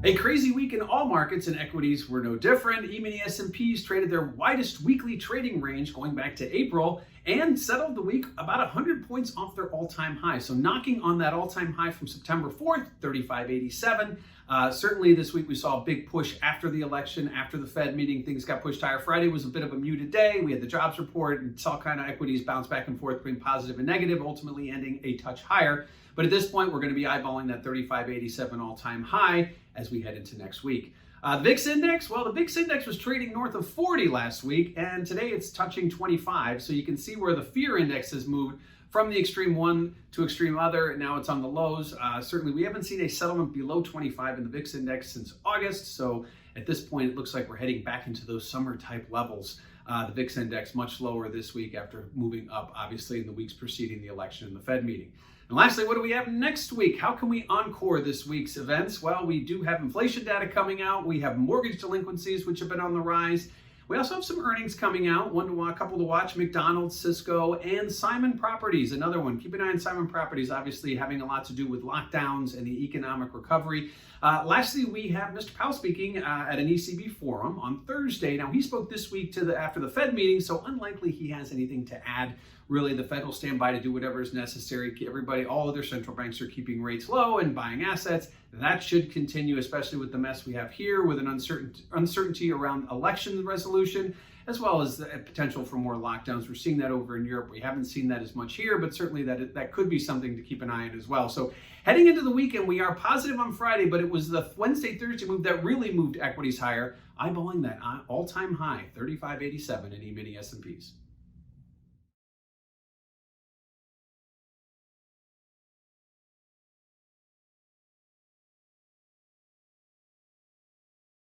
A crazy week in all markets and equities were no different. E-mini S&Ps traded their widest weekly trading range going back to April and settled the week about 100 points off their all-time high. So knocking on that all-time high from September 4th, 35.87. Certainly this week we saw a big push after the election, after the Fed meeting, things got pushed higher. Friday was a bit of a muted day. We had the jobs report and saw kind of equities bounce back and forth between positive and negative, ultimately ending a touch higher. But at this point, we're going to be eyeballing that 35.87 all-time high as we head into next week. VIX index, well, the VIX index was trading north of 40 last week, and today it's touching 25. So you can see where the fear index has moved from the extreme one to extreme other, and now it's on the lows. Certainly, we haven't seen a settlement below 25 in the VIX index since August. So at this point, it looks like we're heading back into those summer-type levels. The VIX index much lower this week after moving up, obviously, in the weeks preceding the election and the Fed meeting. And lastly, what do we have next week? How can we encore this week's events? Well, we do have inflation data coming out. We have mortgage delinquencies, which have been on the rise. We also have some earnings coming out, a couple to watch: McDonald's, Cisco, and Simon Properties, another one. Keep an eye on Simon Properties, obviously having a lot to do with lockdowns and the economic recovery. Lastly, we have Mr. Powell speaking at an ECB forum on Thursday. Now, he spoke this week after the Fed meeting, so unlikely he has anything to add. Really, the Fed will stand by to do whatever is necessary. All other central banks are keeping rates low and buying assets. That should continue, especially with the mess we have here, with an uncertainty around election resolution, as well as the potential for more lockdowns. We're seeing that over in Europe. We haven't seen that as much here, but certainly that could be something to keep an eye on as well. So heading into the weekend, we are positive on Friday, but it was the Wednesday-Thursday move that really moved equities higher, eyeballing that all-time high, 35.87 in E-mini S&Ps.